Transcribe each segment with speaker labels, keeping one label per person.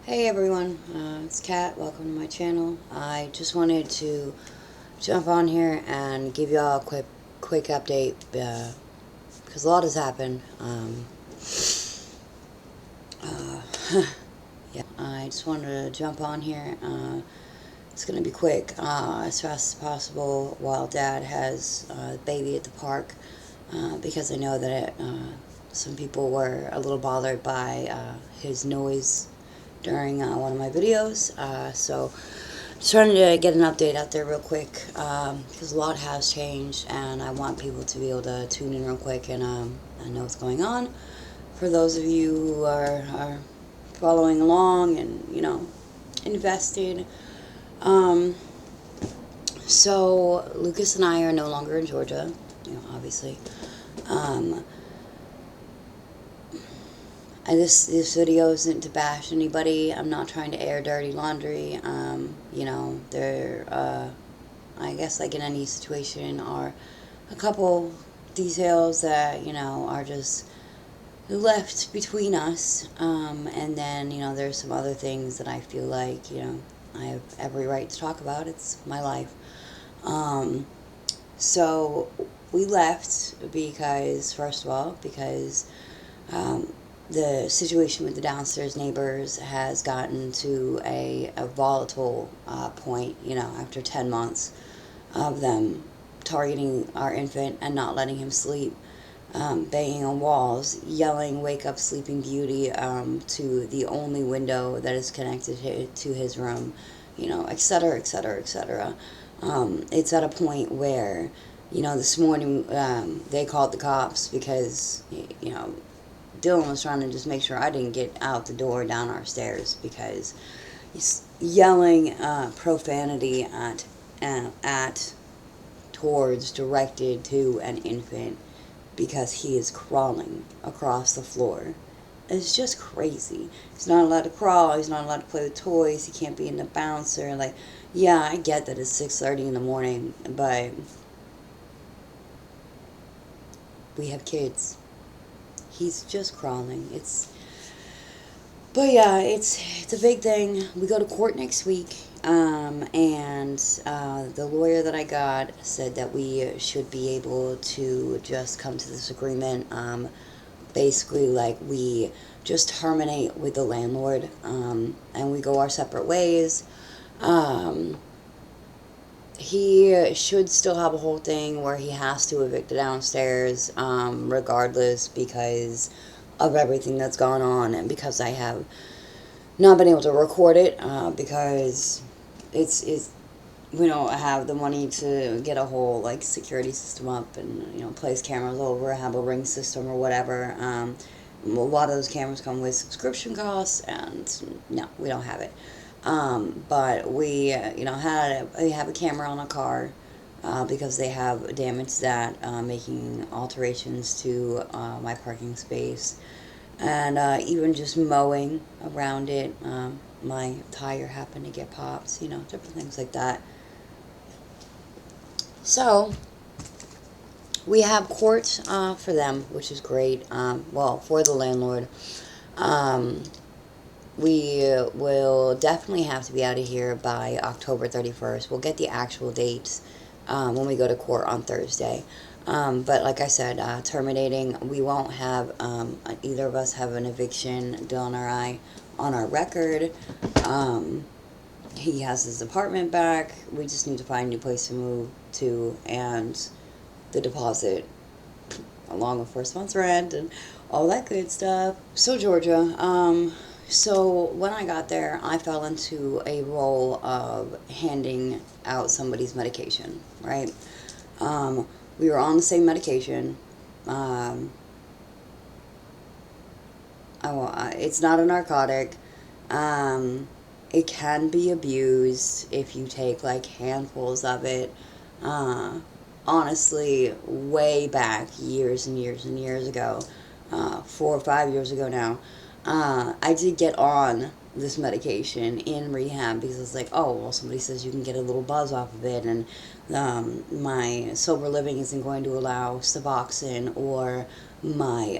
Speaker 1: Hey everyone, it's Kat. Welcome to my channel. I just wanted to jump on here and give y'all a quick update because a lot has happened. Uh, yeah, I just wanted to jump on here. It's gonna be quick, as fast as possible. While Dad has the baby at the park, because I know that some people were a little bothered by his noise during one of my videos. So just trying to get an update out there real quick because a lot has changed and I want people to be able to tune in real quick and know what's going on. For those of you who are following along and, invested. Um, so Lucas and I are no longer in Georgia, obviously. Um, this video isn't to bash anybody. I'm not trying to air dirty laundry. I guess like in any situation, are a couple details that, are just left between us. And then, there's some other things that I feel like, I have every right to talk about. It's my life. So we left because, first of all, because um, the situation with the downstairs neighbors has gotten to a volatile point, after 10 months of them targeting our infant and not letting him sleep, banging on walls, yelling, "Wake up, Sleeping Beauty," to the only window that is connected to his room, et cetera, et cetera, et cetera. It's at a point where, this morning they called the cops because, Dylan was trying to just make sure I didn't get out the door down our stairs because he's yelling profanity at towards directed to an infant because he is crawling across the floor. It's just crazy. He's not allowed to crawl. He's not allowed to play with toys. He can't be in the bouncer. Like, yeah, I get that it's 6:30 in the morning, but we have kids. He's just crawling. But yeah, it's a big thing. We go to court next week, and the lawyer that I got said that we should be able to just come to this agreement. Basically, like we just terminate with the landlord, and we go our separate ways. Um, he should still have a whole thing where he has to evict the downstairs, regardless, because of everything that's gone on and because I have not been able to record it because it's we don't have the money to get a whole like security system up and place cameras over, have a ring system or whatever. A lot of those cameras come with subscription costs, and no, we don't have it. But we we have a camera on a car. Because they have damaged that, making alterations to my parking space, and even just mowing around it. My tire happened to get popped, different things like that. So we have court for them, which is great. Well, for the landlord. Um, we will definitely have to be out of here by October 31st. We'll get the actual dates when we go to court on Thursday. But like I said, terminating, we won't have, either of us have an eviction, Dylan or I, on our record. He has his apartment back. We just need to find a new place to move to and the deposit, along with first month's rent and all that good stuff. So, Georgia, so when I got there, I fell into a role of handing out somebody's medication, right? We were on the same medication. Um, it's not a narcotic. Um, it can be abused if you take like handfuls of it. Uh, Honestly, way back years and years and years ago, 4 or 5 years ago now, I did get on this medication in rehab because it's like, oh, well, somebody says you can get a little buzz off of it, and my sober living isn't going to allow Suboxone or my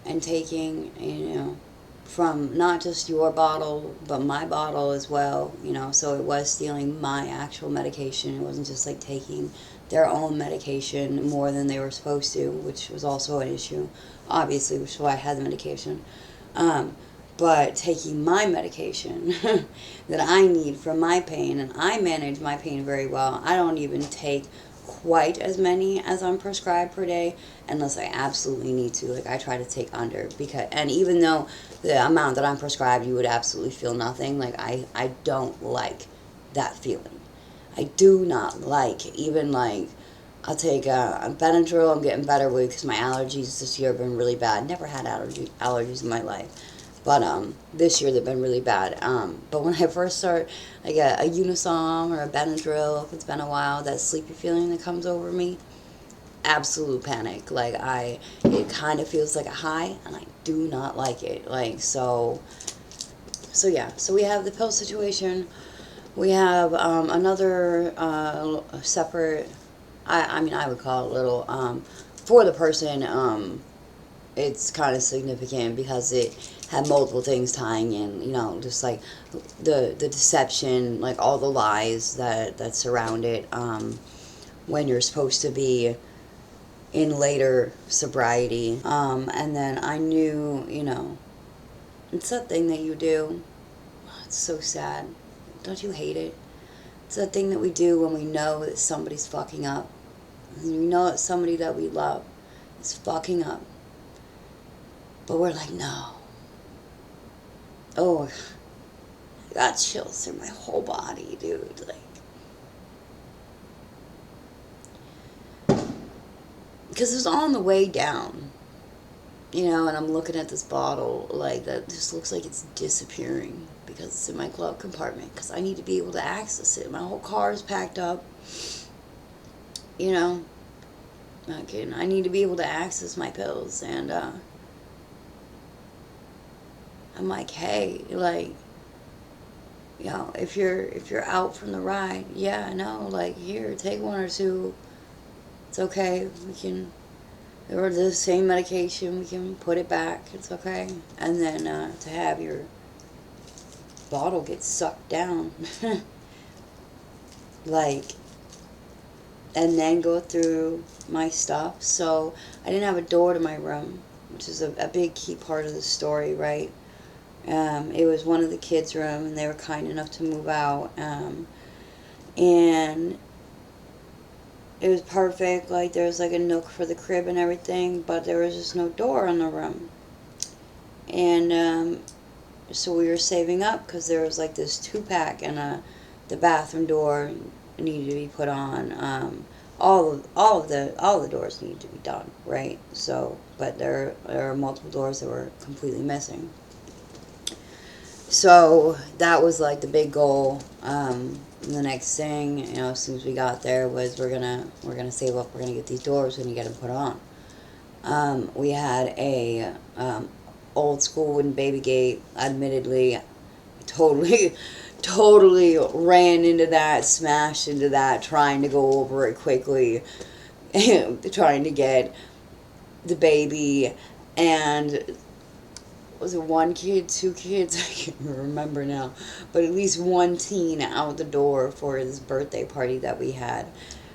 Speaker 1: and taking, from not just your bottle, but my bottle as well, so it was stealing my actual medication. It wasn't just like taking their own medication more than they were supposed to, which was also an issue, obviously, which is why I had the medication. But taking my medication that I need for my pain, and I manage my pain very well. I don't even take quite as many as I'm prescribed per day unless I absolutely need to. Like, I try to take under, because, and even though the amount that I'm prescribed, you would absolutely feel nothing, like, I don't like that feeling. I do not like, even like, I'll take a Benadryl. I'm getting better with, because my allergies this year have been really bad. Never had allergies in my life, but this year they've been really bad. But when I first start, like a Unisom or a Benadryl, if it's been a while, that sleepy feeling that comes over me, absolute panic. Like, it kind of feels like a high, and I do not like it. Like, so yeah. So we have the pill situation. We have another separate. I mean, I would call it little. For the person, it's kind of significant because it had multiple things tying in, just like the deception, like all the lies that surround it, when you're supposed to be in later sobriety. And then I knew, it's that thing that you do. It's so sad. Don't you hate it? It's that thing that we do when we know that somebody's fucking up. And we know that somebody that we love is fucking up. But we're like, no. Oh, I got chills through my whole body, dude. Like, because it's on the way down, and I'm looking at this bottle, like, that just looks like it's disappearing because it's in my glove compartment, because I need to be able to access it. My whole car is packed up, not kidding. I need to be able to access my pills, and I'm like, hey, like, if you're out from the ride, yeah, no, like, here, take one or two. It's okay. We can, or the same medication, we can put it back. It's okay. And then to have your bottle get sucked down, like, and then go through my stuff. So I didn't have a door to my room, which is a big key part of the story, right? It was one of the kids' room, and they were kind enough to move out. And it was perfect. Like, there was like a nook for the crib and everything, but there was just no door on the room. And so we were saving up, because there was like this 2-pack, and the bathroom door needed to be put on. All the doors needed to be done, right? So, but there are multiple doors that were completely missing. So that was like the big goal. The next thing, as soon as we got there, was we're gonna save up. We're gonna get these doors. We're gonna get them put on. We had a old school wooden baby gate. Admittedly, totally ran into that, smashed into that, trying to go over it quickly, trying to get the baby. And was it one kid, 2 kids? I can't remember now. But at least one teen out the door for his birthday party that we had.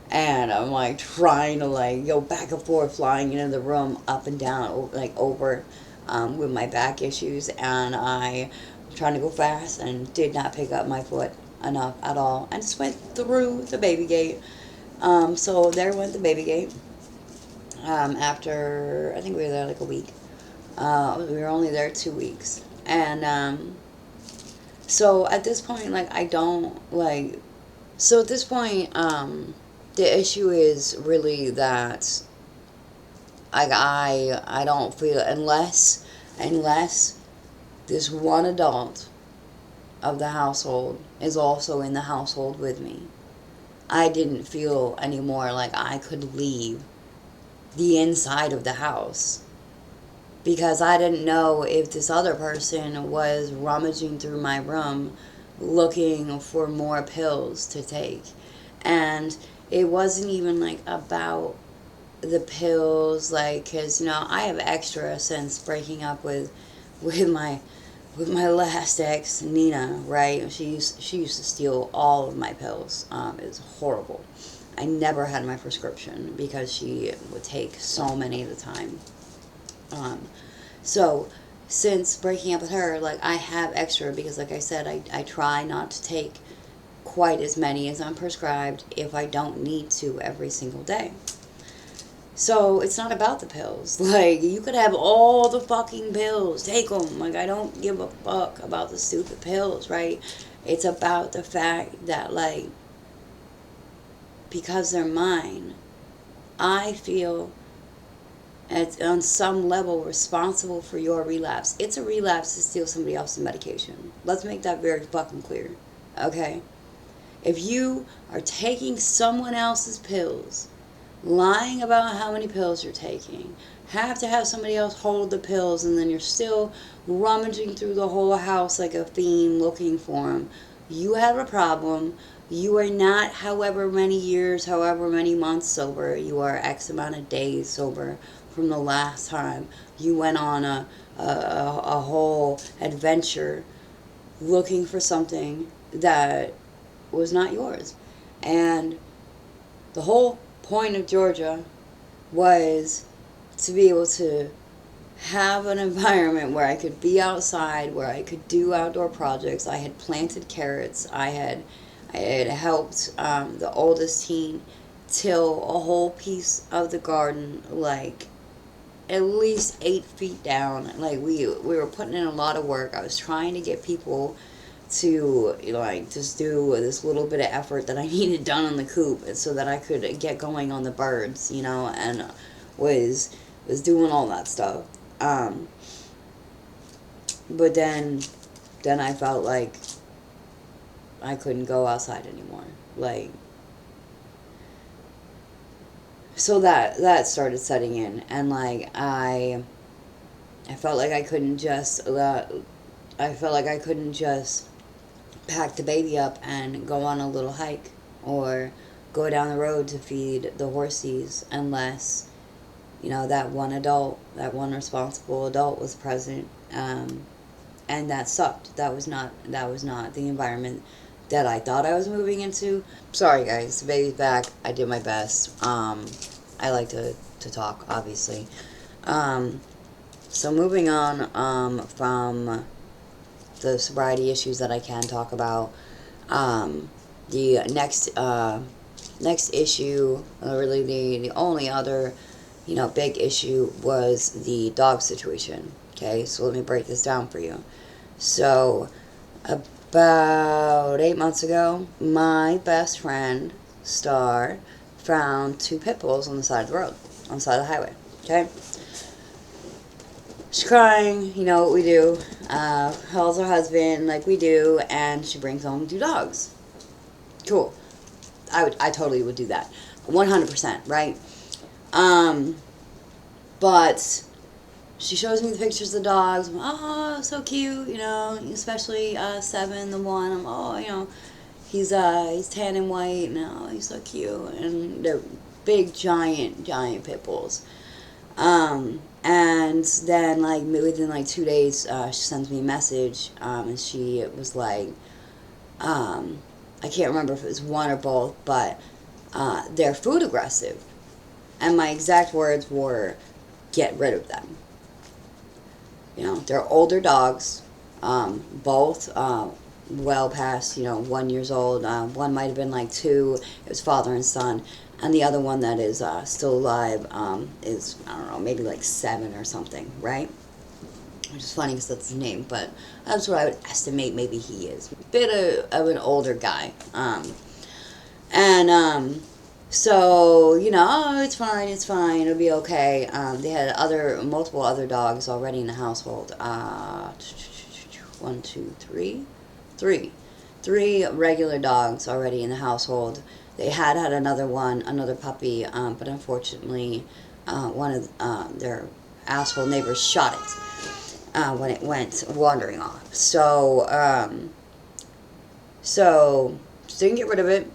Speaker 1: And I'm like trying to like go back and forth, flying into the room, up and down, like over, with my back issues. And I was trying to go fast and did not pick up my foot enough at all. And just went through the baby gate. So there went the baby gate. After, I think we were there like a week. We were only there 2 weeks. And so at this point, like, I don't, like, so at this point, the issue is really that I don't feel, unless this one adult of the household is also in the household with me, I didn't feel anymore like I could leave the inside of the house, because I didn't know if this other person was rummaging through my room looking for more pills to take. And it wasn't even like about the pills, like, because, you know, I have extra since breaking up with my with my last ex, Nina, right? She used to steal all of my pills. It was horrible. I never had my prescription because she would take so many at a time. Um, so since breaking up with her, like, I have extra because, like I said, I try not to take quite as many as I'm prescribed if I don't need to every single day. So it's not about the pills. Like, you could have all the fucking pills. Take them. Like, I don't give a fuck about the stupid pills, right? It's about the fact that, like, because they're mine, I feel at on some level responsible for your relapse. It's a relapse to steal somebody else's medication. Let's make that very fucking clear. Okay? If you are taking someone else's pills, lying about how many pills you're taking, have to have somebody else hold the pills, and then you're still rummaging through the whole house like a fiend looking for them, you have a problem. You are not however many years, however many months sober. You are X amount of days sober from the last time you went on a whole adventure looking for something that was not yours. And the whole point of Georgia was to be able to have an environment where I could be outside, where I could do outdoor projects. I had planted carrots. I had helped the oldest teen till a whole piece of the garden, like at least 8 feet down. Like, we were putting in a lot of work. I was trying to get people to, you know, like, just do this little bit of effort that I needed done on the coop so that I could get going on the birds, you know, and was doing all that stuff. Um, but then I felt like I couldn't go outside anymore. Like, so that started setting in, and like I felt like I couldn't just pack the baby up and go on a little hike or go down the road to feed the horsies unless, you know, that one responsible adult was present. And that sucked. That was not the environment that I thought I was moving into. Sorry guys, the baby's back. I did my best. I like to talk, obviously. Um, so moving on from the sobriety issues that I can talk about. The next issue, really the only other, you know, big issue was the dog situation. Okay, so let me break this down for you. So about 8 months ago, my best friend Star found two pit bulls on the side of the road, on the side of the highway. Okay. She's crying, you know what we do. Calls her husband like we do, and she brings home two dogs. Cool. I totally would do that. 100%, right? But she shows me the pictures of the dogs. Oh, so cute, you know, especially Seven, the one. Oh, you know, he's tan and white, and oh, he's so cute. And they're big, giant pit bulls. And then, like, within, like, 2 days, she sends me a message, and she was like, I can't remember if it was one or both, but, they're food aggressive. And my exact words were, get rid of them. You know, they're older dogs, both, well past, 1 year old. One might have been, like, 2. It was father and son. And the other one that is still alive is, I don't know, maybe like 7 or something, right? Which is funny because that's his name, but that's what I would estimate maybe he is. Bit of an older guy. So, oh, it's fine, it'll be okay. They had multiple other dogs already in the household. 1, 2, 3? 3. 3 regular dogs already in the household. They had another puppy, but unfortunately, one of their asshole neighbors shot it when it went wandering off. So she didn't get rid of it.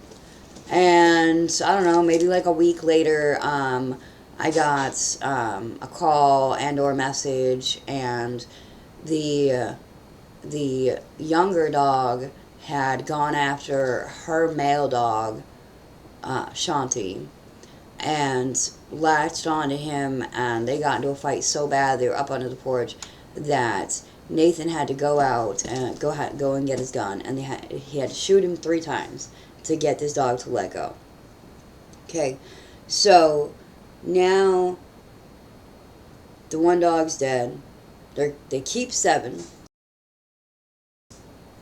Speaker 1: And I don't know, maybe like a week later, I got a call and or message, and the the younger dog had gone after her male dog, Shanti, and latched onto him, and they got into a fight so bad they were up under the porch that Nathan had to go out and go and get his gun, and he had to shoot him 3 times to get this dog to let go. Okay, so now the one dog's dead. They keep 7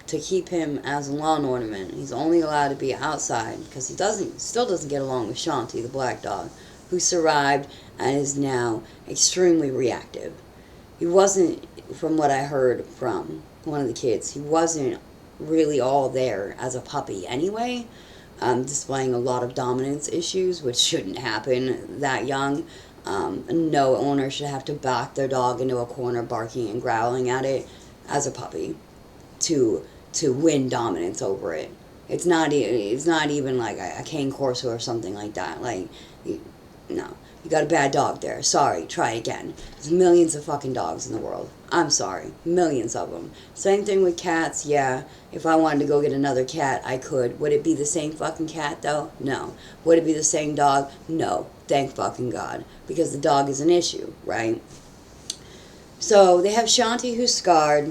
Speaker 1: to keep him as a lawn ornament. He's only allowed to be outside because he still doesn't get along with Shanti, the black dog, who survived and is now extremely reactive. He wasn't, from what I heard from one of the kids, he wasn't really all there as a puppy anyway, displaying a lot of dominance issues, which shouldn't happen that young. No owner should have to back their dog into a corner barking and growling at it as a puppy to win dominance over it. It's not even like a cane corso or something like that. Like, no, you got a bad dog there. Sorry, try again. There's millions of fucking dogs in the world. I'm sorry, millions of them. Same thing with cats. Yeah, if I wanted to go get another cat, I could. Would it be the same fucking cat though? No. Would it be the same dog? No. Thank fucking God, because the dog is an issue, right? So they have Shanti, who's scarred.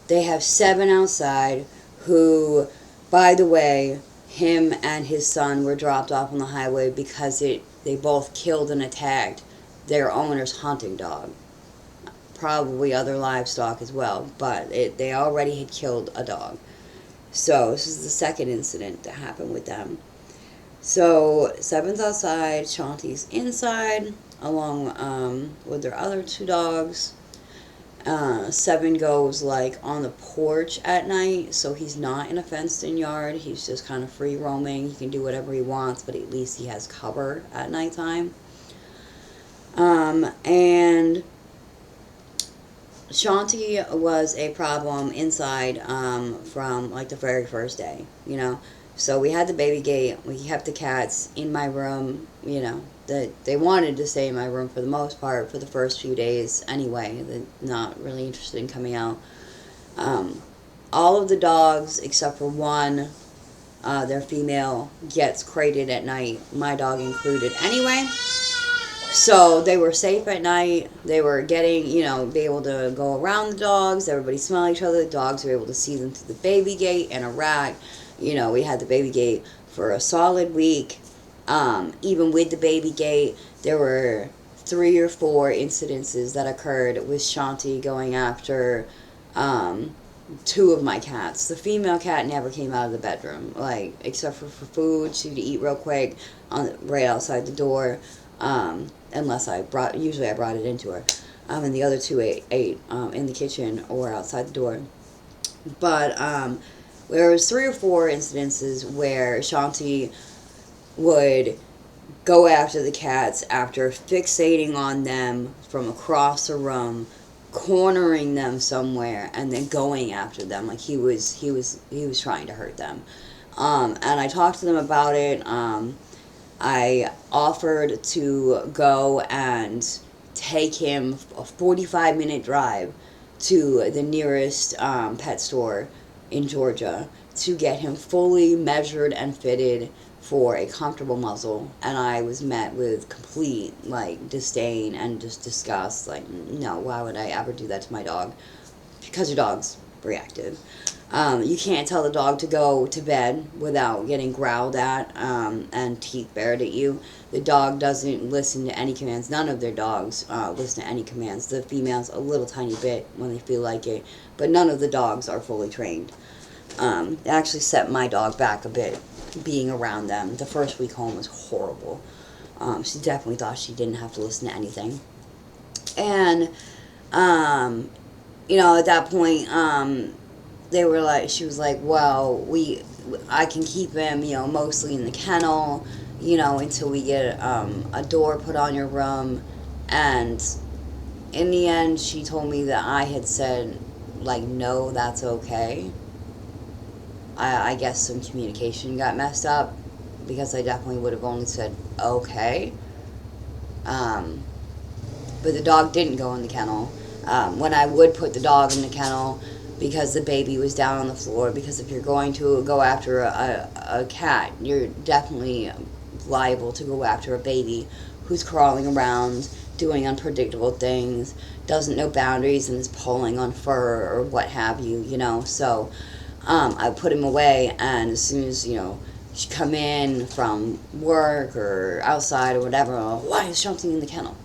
Speaker 1: They have 7 outside who, by the way, him and his son were dropped off on the highway because they both killed and attacked their owner's hunting dog. Probably other livestock as well, but they already had killed a dog. So this is the second incident that happened with them. So 7's outside, Shanti's inside, along with their other 2 dogs. 7 goes like on the porch at night, so he's not in a fenced-in yard. He's just kind of free roaming. He can do whatever he wants, but at least he has cover at nighttime. And Shanti was a problem inside from like the very first day, you know. So we had the baby gate. We kept the cats in my room, you know. They wanted to stay in my room for the most part for the first few days anyway. They're not really interested in coming out. All of the dogs, except for one, their female, gets crated at night, my dog included anyway. So they were safe at night. They were getting, you know, be able to go around the dogs. Everybody smell each other. The dogs were able to see them through the baby gate and a rack. You know, we had the baby gate for a solid week. Even with the baby gate, there were 3 or 4 incidences that occurred with Shanti going after 2 of my cats. The female cat never came out of the bedroom, like, except for food. She'd eat real quick right outside the door, unless usually I brought it into her. And the other 2 ate in the kitchen or outside the door. But there was 3 or 4 incidences where Shanti would go after the cats after fixating on them from across the room, cornering them somewhere, and then going after them like he was trying to hurt them. And I talked to them about it. I offered to go and take him a 45-minute drive to the nearest pet store in Georgia to get him fully measured and fitted for a comfortable muzzle, and I was met with complete, like, disdain and just disgust. Like, no, why would I ever do that to my dog? Because your dog's reactive. You can't tell the dog to go to bed without getting growled at and teeth bared at you. The dog doesn't listen to any commands. None of their dogs listen to any commands. The females a little tiny bit when they feel like it, but none of the dogs are fully trained. It actually set my dog back a bit, being around them. The first week home was horrible. She definitely thought she didn't have to listen to anything. And, you know, at that point, she was like, well, I can keep him, you know, mostly in the kennel, you know, until we get a door put on your room. And in the end, she told me that I had said, like, no, that's okay. I guess some communication got messed up, because I definitely would have only said okay Um, but the dog didn't go in the kennel. When I would put the dog in the kennel, because the baby was down on the floor, because if you're going to go after a cat, you're definitely liable to go after a baby who's crawling around, doing unpredictable things, doesn't know boundaries, and is pulling on fur or what have you, So I put him away, and as soon as, she come in from work or outside or whatever, why is something in the kennel?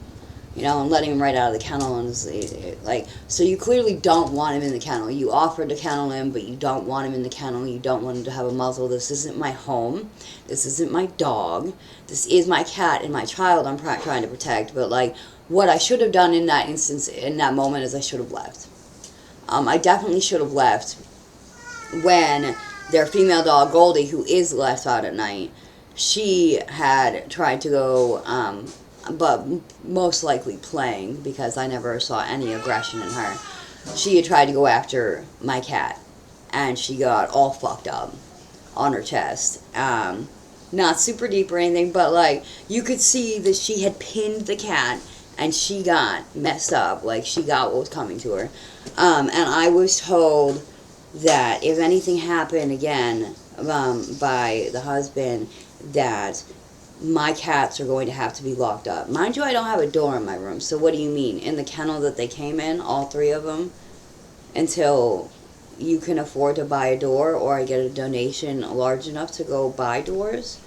Speaker 1: And letting him right out of the kennel, and so you clearly don't want him in the kennel. You offered to kennel him, but you don't want him in the kennel. You don't want him to have a muzzle. This isn't my home. This isn't my dog. This is my cat and my child I'm trying to protect. But what I should have done in that instance, in that moment, is I should have left. I definitely should have left when their female dog Goldie, who is left out at night, she had tried to go. But most likely playing, because I never saw any aggression in her. She had tried to go after my cat, and she got all fucked up on her chest. Not super deep or anything, but you could see that she had pinned the cat, and she got messed up. She got what was coming to her. And I was told that if anything happened again by the husband, that my cats are going to have to be locked up. Mind you, I don't have a door in my room, so what do you mean? In the kennel that they came in, all three of them, until you can afford to buy a door, or I get a donation large enough to go buy doors?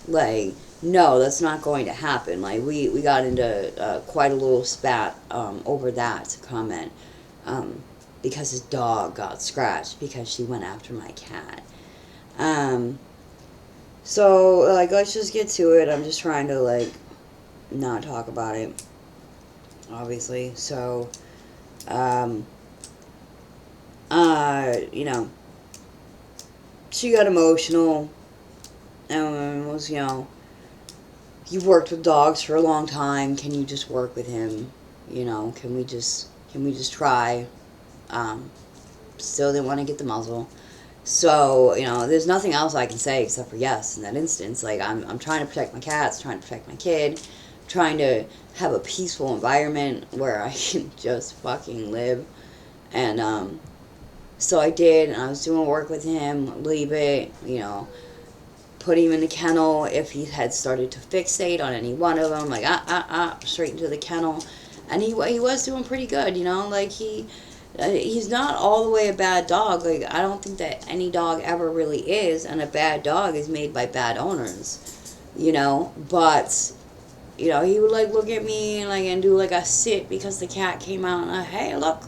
Speaker 1: No, that's not going to happen. We got into quite a little spat over that comment, because his dog got scratched because she went after my cat. So, let's just get to it. I'm just trying to, not talk about it, obviously. So, she got emotional and was, you've worked with dogs for a long time. Can you just work with him? Can we just try? Still didn't want to get the muzzle. So, there's nothing else I can say except for yes in that instance. I'm trying to protect my cats, trying to protect my kid, trying to have a peaceful environment where I can just fucking live. And, so I did, and I was doing work with him, leave it, put him in the kennel if he had started to fixate on any one of them, straight into the kennel. And he was doing pretty good, he's not all the way a bad dog. I don't think that any dog ever really is, and a bad dog is made by bad owners, but, he would, look at me, and do, a sit because the cat came out, and, hey, look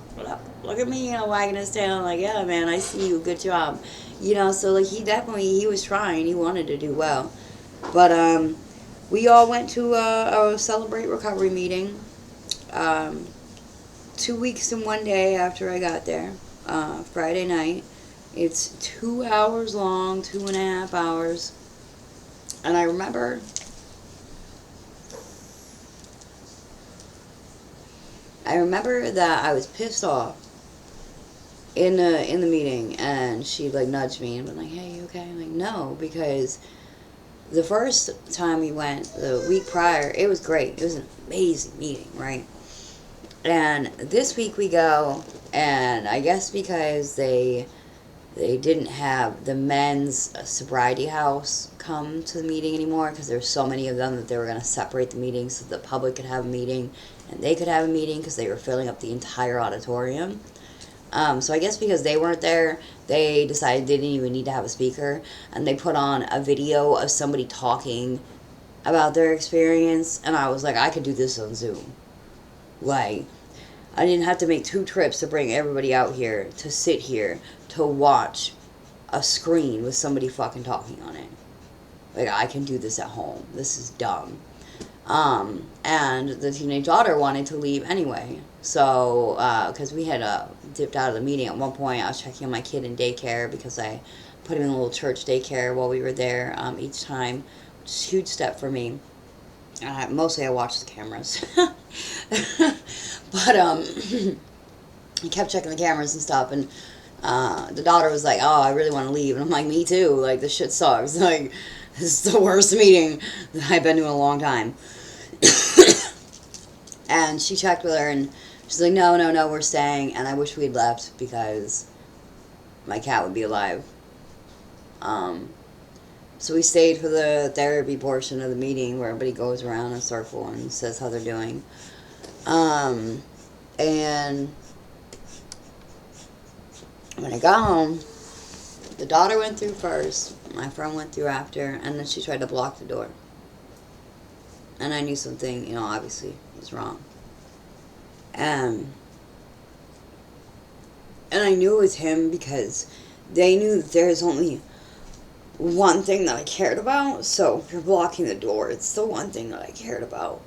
Speaker 1: at me, wagging his tail, yeah, man, I see you, good job, so, he was trying, he wanted to do well, but, we all went to a Celebrate Recovery meeting, 2 weeks and 1 day after I got there, Friday night. It's 2 hours long, 2.5 hours. And I remember that I was pissed off in the meeting, and she nudged me and was like, hey, you okay? I'm like, no, because the first time we went, the week prior, it was great. It was an amazing meeting, right? And this week we go, and I guess because they didn't have the men's sobriety house come to the meeting anymore, because there's so many of them that they were going to separate the meeting so the public could have a meeting and they could have a meeting, because they were filling up the entire auditorium. So I guess because they weren't there, they decided they didn't even need to have a speaker, and they put on a video of somebody talking about their experience, and I was like, I could do this on Zoom. I didn't have to make 2 trips to bring everybody out here to sit here to watch a screen with somebody fucking talking on it. I can do this at home. This is dumb. And the teenage daughter wanted to leave anyway. So, because we had dipped out of the meeting at one point. I was checking on my kid in daycare, because I put him in a little church daycare while we were there each time, which is a huge step for me. Mostly I watch the cameras. But, I kept checking the cameras and stuff, and the daughter was like, oh, I really want to leave. And I'm like, me too. This shit sucks. This is the worst meeting that I've been to in a long time. And she checked with her, and she's like, no, no, no, we're staying, and I wish we'd left because my cat would be alive. So we stayed for the therapy portion of the meeting where everybody goes around in a circle and says how they're doing. And when I got home, the daughter went through first, my friend went through after, and then she tried to block the door. And I knew something, obviously was wrong. And I knew it was him because they knew that there was only one thing that I cared about. So if you're blocking the door, it's the one thing that I cared about.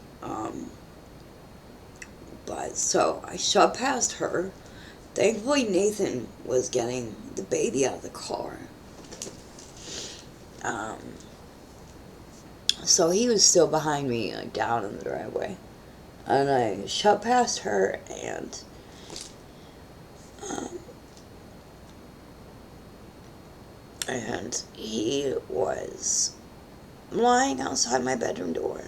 Speaker 1: But so I shoved past her. Thankfully, Nathan was getting the baby out of the car. So he was still behind me, like, down in the driveway. And I shoved past her, and he was lying outside my bedroom door.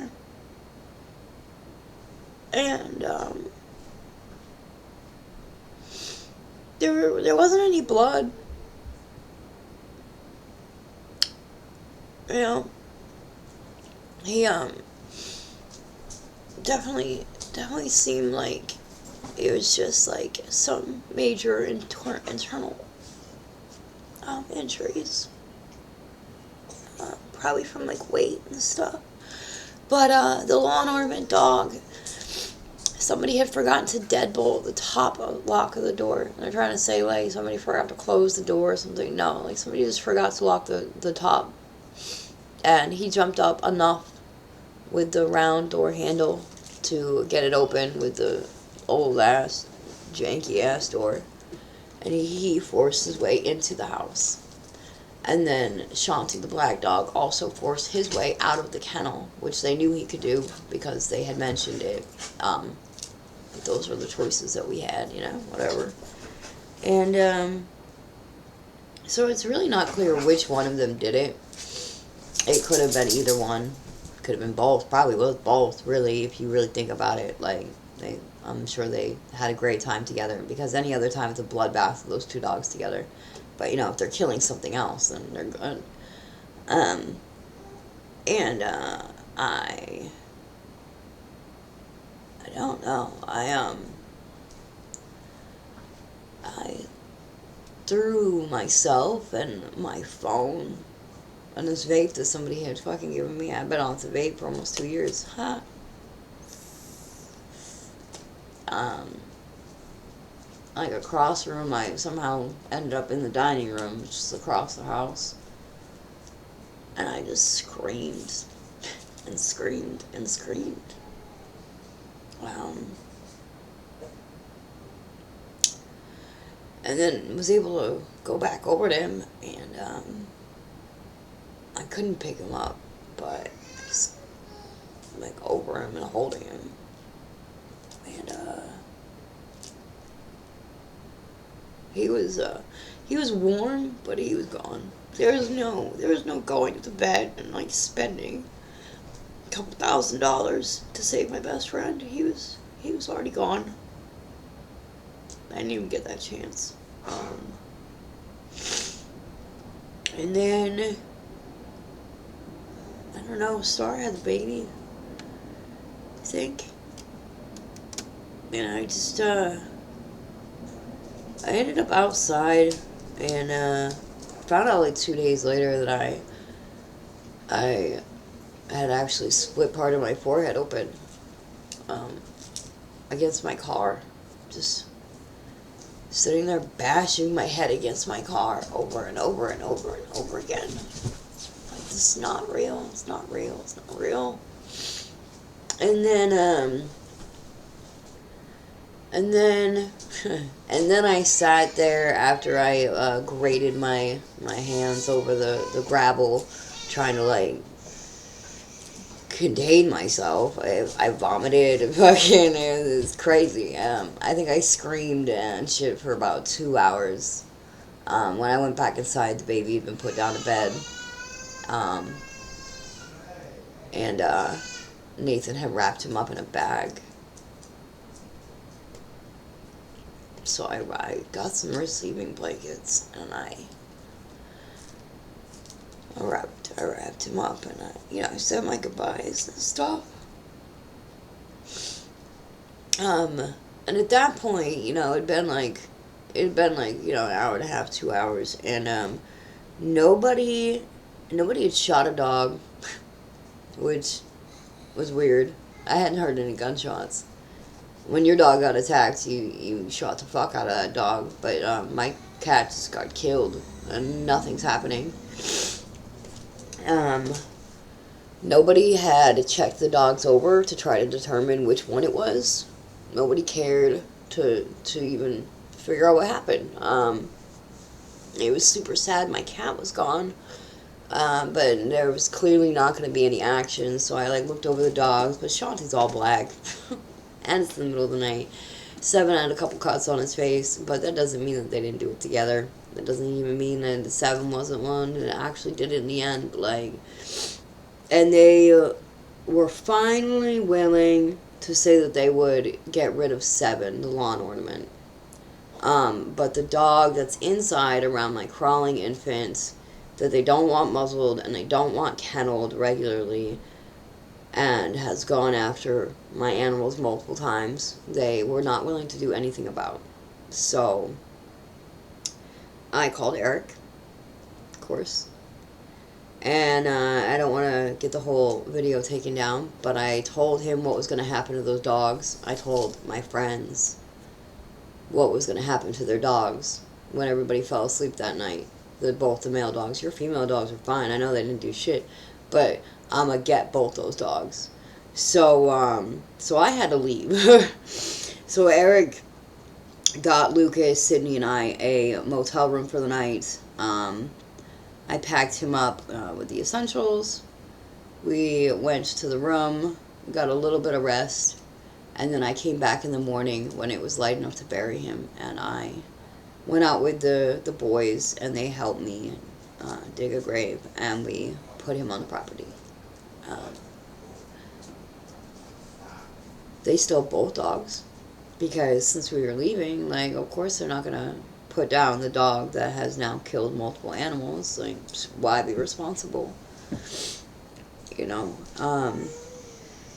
Speaker 1: And, there wasn't any blood. He, definitely seemed like it was just, like, some major internal, injuries. Probably from, like, weight and stuff. But, the law enforcement dog, somebody had forgotten to deadbolt the top lock of the door. They're trying to say, like, somebody forgot to close the door or something. No, like, somebody just forgot to lock the top. And he jumped up enough with the round door handle to get it open with the old-ass, janky-ass door. And he forced his way into the house. And then Shanti, the black dog, also forced his way out of the kennel, which they knew he could do because they had mentioned it. Those were the choices that we had, whatever. And, so it's really not clear which one of them did it. It could have been either one. Could have been both. Probably was both, really, if you really think about it. Like, I'm sure they had a great time together, because any other time it's a bloodbath of those two dogs together. But, if they're killing something else, then they're good. I don't know. I threw myself and my phone and this vape that somebody had fucking given me. I've been on the vape for almost 2 years. Like across room, I somehow ended up in the dining room, just across the house. And I just screamed and screamed and screamed. And then was able to go back over to him, and I couldn't pick him up, but I just, like, over him and holding him. And he was warm, but he was gone. There was no going to bed and, like, spending a couple $1,000s to save my best friend. He was already gone. I didn't even get that chance. And then, I don't know, Star had the baby, I think. And I just, I ended up outside, and found out like 2 days later that I had actually split part of my forehead open, against my car. Just sitting there bashing my head against my car over and over and over and over again. Like, this is not real, it's not real, it's not real. And then I sat there after I grated my hands over the gravel, trying to, like, contain myself. I vomited and fucking, it was crazy. I think I screamed and shit for about 2 hours. When I went back inside, the baby had been put down to bed. And Nathan had wrapped him up in a bag So I got some receiving blankets, and I wrapped him up, and I said my goodbyes and stuff. And at that point, it'd been like, an hour and a half, 2 hours, and nobody had shot a dog, which was weird. I hadn't heard any gunshots. When your dog got attacked, you shot the fuck out of that dog, but my cat just got killed, and nothing's happening. Nobody had checked the dogs over to try to determine which one it was. Nobody cared to even figure out what happened. It was super sad my cat was gone, but there was clearly not going to be any action, so I looked over the dogs, but Shanti's all black, and it's the middle of the night. Seven had a couple cuts on his face, but that doesn't mean that they didn't do it together. That doesn't even mean that the Seven wasn't one that actually did it in the end, and they were finally willing to say that they would get rid of Seven, the lawn ornament. But the dog that's inside around my crawling infants that they don't want muzzled and they don't want kenneled regularly and has gone after my animals multiple times, they were not willing to do anything about. So I called Eric, of course. And I don't want to get the whole video taken down, but I told him what was going to happen to those dogs. I told my friends what was going to happen to their dogs when everybody fell asleep that night. Both the male dogs. Your female dogs are fine. I know they didn't do shit, but I'm going to get both those dogs. So I had to leave. So Eric got Lucas, Sydney, and I a motel room for the night. I packed him up with the essentials. We went to the room, got a little bit of rest, and then I came back in the morning when it was light enough to bury him, and I went out with the boys, and they helped me dig a grave, and we put him on the property. They still both dogs, because since we were leaving, of course they're not going to put down the dog that has now killed multiple animals. Why be responsible? And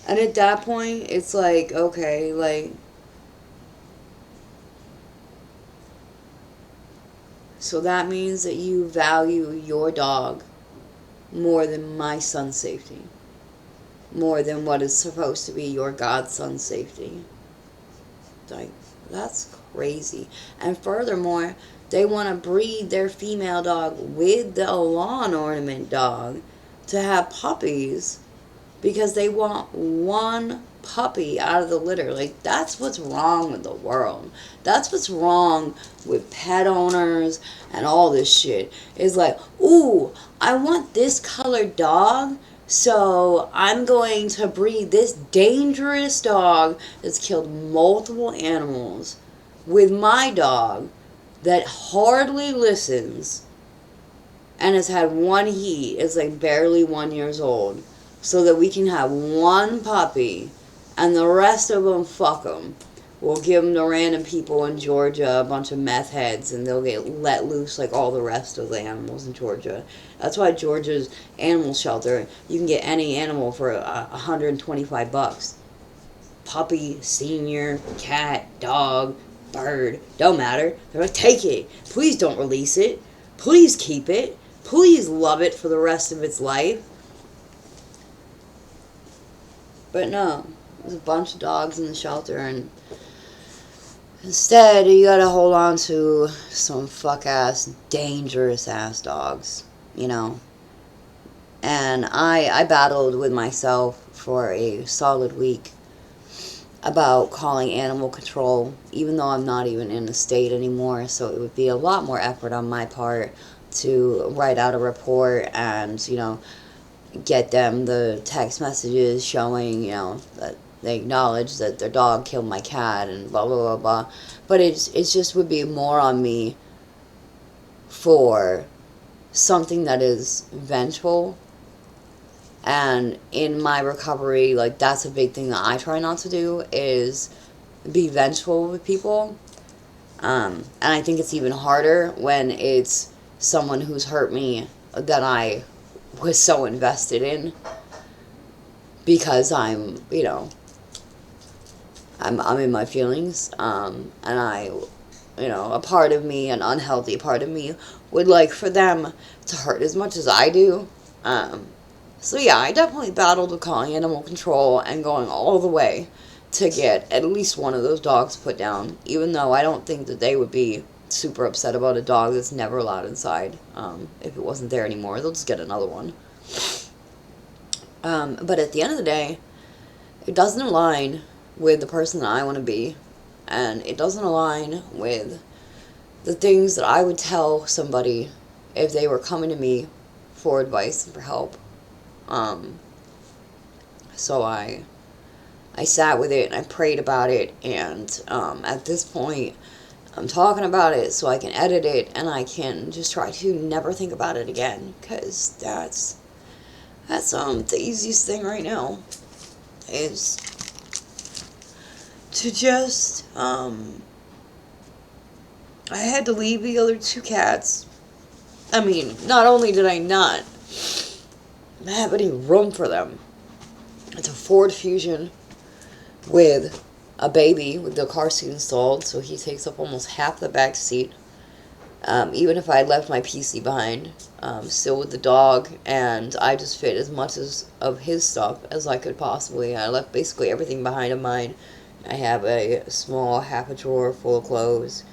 Speaker 1: at that point, it's okay, so that means that you value your dog more than my son's safety, more than what is supposed to be your godson's safety. That's crazy. And furthermore, they want to breed their female dog with the lawn ornament dog to have puppies because they want one puppy out of the litter. That's what's wrong with the world. That's what's wrong with pet owners and all this shit. Is ooh, I want this colored dog, so I'm going to breed this dangerous dog that's killed multiple animals with my dog that hardly listens and has had one heat, is barely 1 year old, so that we can have one puppy and the rest of them, fuck them. We'll give them to random people in Georgia, a bunch of meth heads, and they'll get let loose like all the rest of the animals in Georgia. That's why Georgia's animal shelter, you can get any animal for $125. Puppy, senior, cat, dog, bird, don't matter. They're take it. Please don't release it. Please keep it. Please love it for the rest of its life. But no, there's a bunch of dogs in the shelter, and instead you gotta hold on to some fuck-ass, dangerous-ass dogs, And I battled with myself for a solid week about calling animal control, even though I'm not even in the state anymore, so it would be a lot more effort on my part to write out a report and, get them the text messages showing, that they acknowledge that their dog killed my cat and blah, blah, blah, blah. But it just would be more on me for something that is vengeful. And in my recovery, that's a big thing that I try not to do, is be vengeful with people. And I think it's even harder when it's someone who's hurt me that I was so invested in, because I'm in my feelings, and a part of me, an unhealthy part of me, would like for them to hurt as much as I do. So yeah, I definitely battled with calling animal control and going all the way to get at least one of those dogs put down, even though I don't think that they would be super upset about a dog that's never allowed inside. If it wasn't there anymore, they'll just get another one. But at the end of the day, it doesn't align with the person that I want to be, and it doesn't align with the things that I would tell somebody if they were coming to me for advice and for help. So I sat with it and I prayed about it, and at this point I'm talking about it so I can edit it and I can just try to never think about it again, because that's the easiest thing right now, is to just I had to leave the other two cats. I mean, not only did I not have any room for them, it's a Ford Fusion with a baby with the car seat installed, so he takes up almost half the back seat. Even if I had left my PC behind, still with the dog, and I just fit as much of his stuff as I could possibly. I left basically everything behind of mine. I have a small half a drawer full of clothes,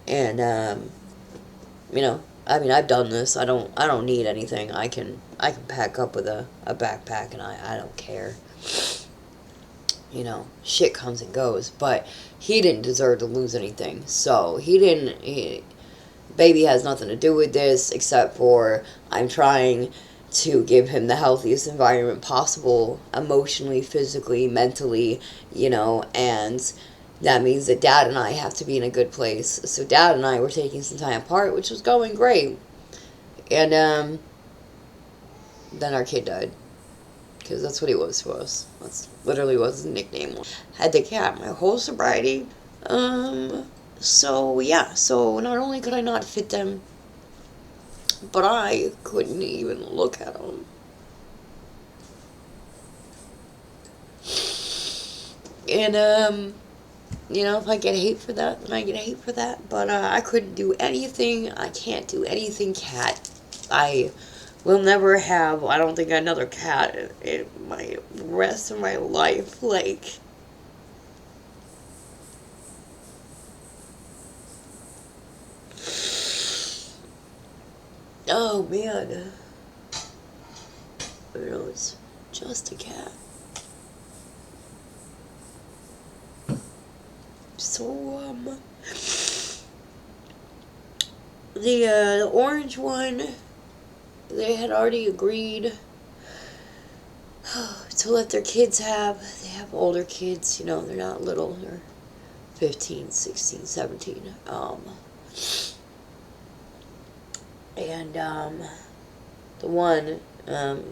Speaker 1: and I mean, I've done this. I don't need anything. I can pack up with a backpack, and I don't care. Shit comes and goes, but he didn't deserve to lose anything. So baby has nothing to do with this, except for I'm trying to give him the healthiest environment possible, emotionally, physically, mentally, and that means that Dad and I have to be in a good place. So Dad and I were taking some time apart, which was going great. And then our kid died. Because that's what he was to us. That's literally what his nickname was. Had the cat my whole sobriety. So yeah, so not only could I not fit them, but I couldn't even look at them. And if I get hate for that, then I get hate for that. But I couldn't do anything. I can't do anything cat. I will never have, I don't think, another cat in my rest of my life. Like, oh man. It's just a cat. So, the orange one, they had already agreed to let their kids have. They have older kids, they're not little, they're 15, 16, 17. And the one,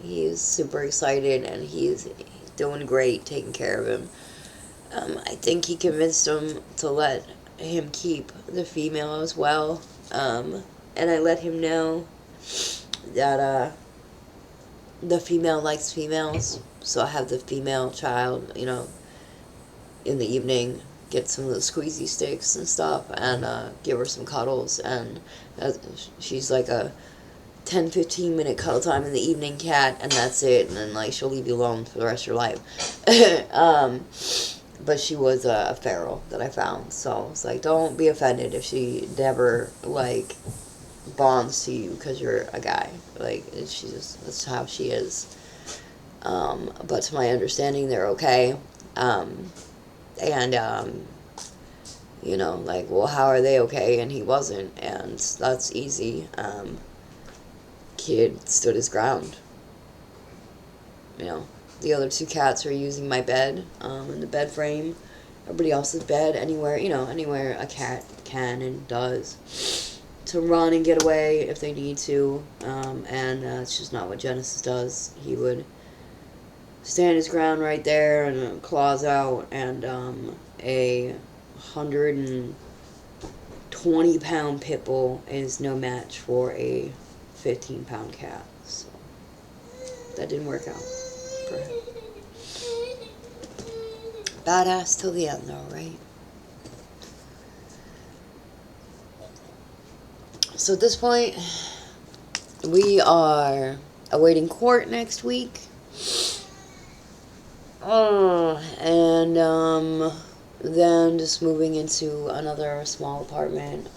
Speaker 1: he's super excited, and he's doing great, taking care of him. I think he convinced him to let him keep the female as well. And I let him know that the female likes females. So I have the female child, in the evening, get some of the squeezy sticks and stuff, and give her some cuddles. And she's like a 10-15 minute cuddle time in the evening cat, and that's it. And then she'll leave you alone for the rest of your life. But she was a feral that I found, so it's like, don't be offended if she never bonds to you because you're a guy. That's how she is. But to my understanding, they're okay. And well, how are they okay? And he wasn't, and that's easy. Kid stood his ground. The other two cats are using my bed, in the bed frame. Everybody else's bed, anywhere a cat can and does, to run and get away if they need to. And it's just not what Genesis does. He would stand his ground right there and claws out, and a 100 and 20-pound pit bull is no match for a 15-pound cat. So that didn't work out for him. Badass till the end, though, right? So at this point, we are awaiting court next week. And then just moving into another small apartment.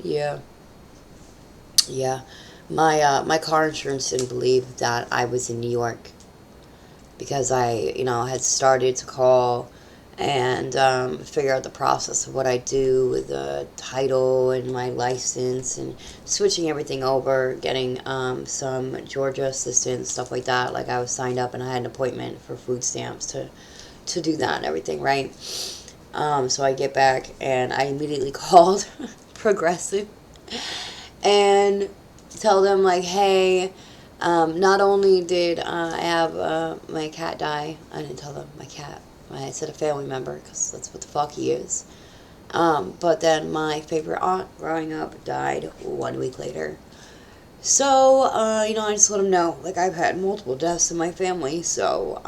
Speaker 1: Yeah. My car insurance didn't believe that I was in New York because I, had started to call and figure out the process of what I do with the title and my license and switching everything over, getting some Georgia assistance, stuff like that. Like, I was signed up and I had an appointment for food stamps to do that and everything, right? So I get back and I immediately called Progressive and tell them, like, hey, not only did I have my cat die, I didn't tell them my cat. I said a family member because that's what the fuck he is. But then my favorite aunt growing up died 1 week later. So, I just let them know, like, I've had multiple deaths in my family, so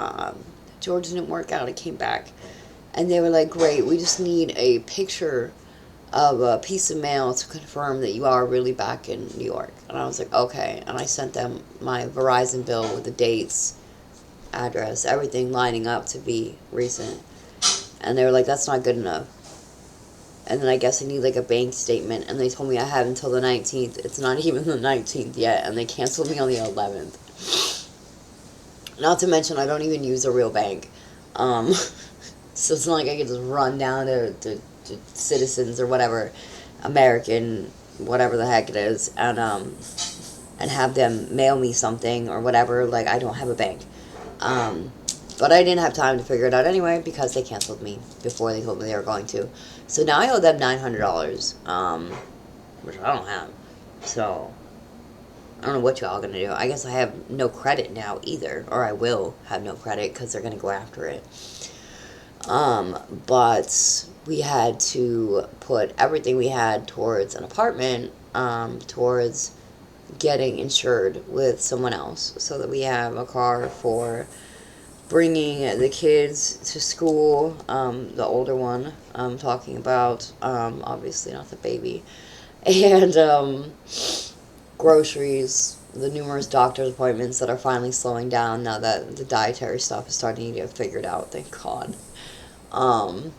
Speaker 1: George didn't work out. It came back. And they were like, great, we just need a picture of a piece of mail to confirm that you are really back in New York. And I was like, okay. And I sent them my Verizon bill with the dates, address, everything lining up to be recent. And they were like, that's not good enough. And then I guess I need like a bank statement. And they told me I have until the 19th. It's not even the 19th yet. And they canceled me on the 11th. Not to mention, I don't even use a real bank. So it's not like I could just run down to Citizens or whatever, American, whatever the heck it is, and have them mail me something or whatever. Like, I don't have a bank. But I didn't have time to figure it out anyway because they canceled me before they told me they were going to. So now I owe them $900, which I don't have. So I don't know what y'all gonna do. I guess I have no credit now either, or I will have no credit because they're gonna go after it. But we had to put everything we had towards an apartment, towards getting insured with someone else so that we have a car for bringing the kids to school, the older one I'm talking about, obviously not the baby, and groceries, the numerous doctor's appointments that are finally slowing down now that the dietary stuff is starting to get figured out, thank God. I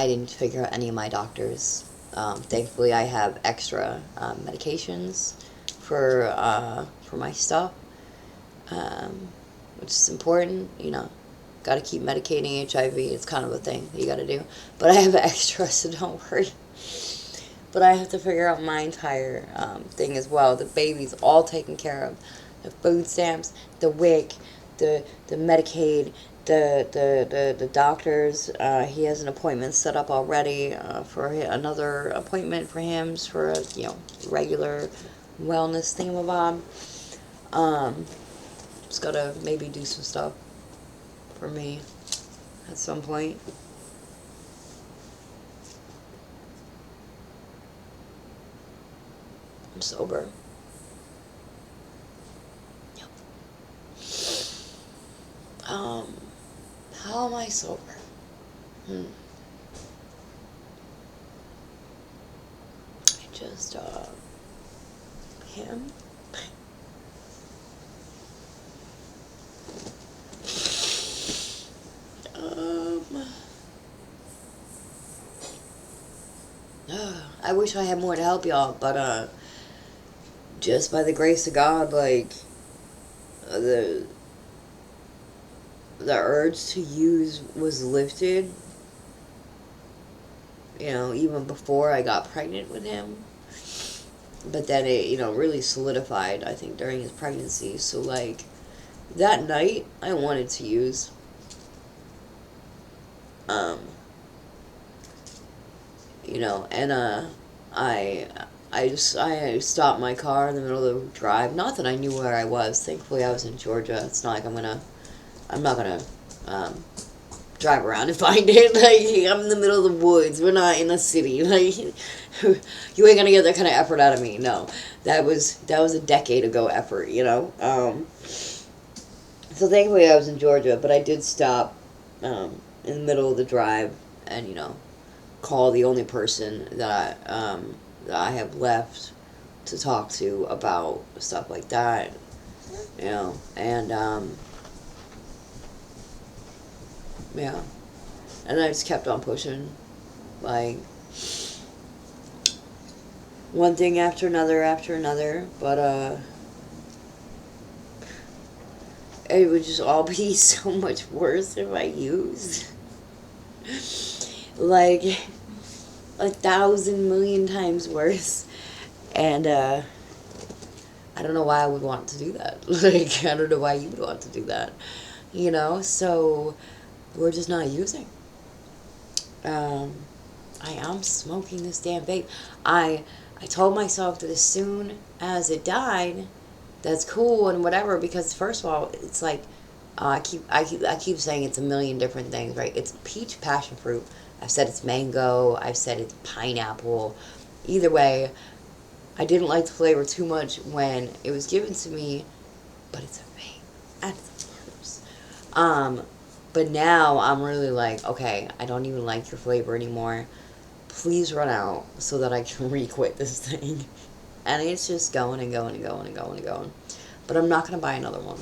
Speaker 1: didn't figure out any of my doctors. Thankfully, I have extra medications for my stuff, which is important. Got to keep medicating HIV. It's kind of a thing that you got to do. But I have extra, so don't worry. But I have to figure out my entire thing as well. The baby's all taken care of. The food stamps, the WIC, the Medicaid, the doctors. He has an appointment set up already for another appointment for him for a regular wellness thingamabob. Just gotta maybe do some stuff for me at some point. I'm sober. Yep. How am I sober? I just, him. I wish I had more to help y'all, but, just by the grace of God, like, the urge to use was lifted, even before I got pregnant with him. But then it, really solidified, I think, during his pregnancy. So, like, that night, I wanted to use. And, I stopped my car in the middle of the drive. Not that I knew where I was. Thankfully, I was in Georgia. It's not like I'm not gonna drive drive around and find it. Like, I'm in the middle of the woods. We're not in a city. Like, you ain't gonna get that kind of effort out of me. No, that was a decade ago effort. You know. So thankfully I was in Georgia, but I did stop in the middle of the drive and call the only person that I have left to talk to about stuff like that. And yeah, and I just kept on pushing, like one thing after another, but it would just all be so much worse if I used like 1,000 million times worse. And I don't know why I would want to do that. Like, I don't know why you would want to do that. So we're just not using. I am smoking this damn vape. I told myself that as soon as it died, that's cool and whatever, because first of all, it's like I keep saying it's a million different things, right? It's peach passion fruit. I've said it's mango. I've said it's pineapple. Either way, I didn't like the flavor too much when it was given to me, but it's a vape. That's gross. But now I'm really like, okay, I don't even like your flavor anymore. Please run out so that I can re-quit this thing. And it's just going and going and going and going and going. But I'm not going to buy another one.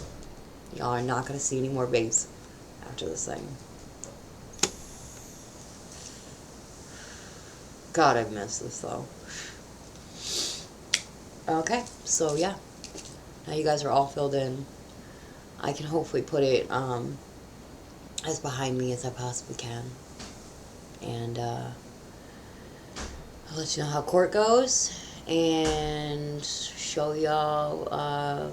Speaker 1: Y'all are not going to see any more vapes after this thing. God, I've missed this though. Okay, so yeah. Now you guys are all filled in. I can hopefully put it as behind me as I possibly can. And I'll let you know how court goes. And show y'all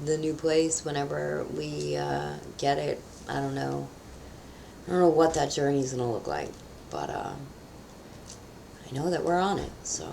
Speaker 1: the new place whenever we get it. I don't know what that journey is gonna look like, but I know that we're on it, so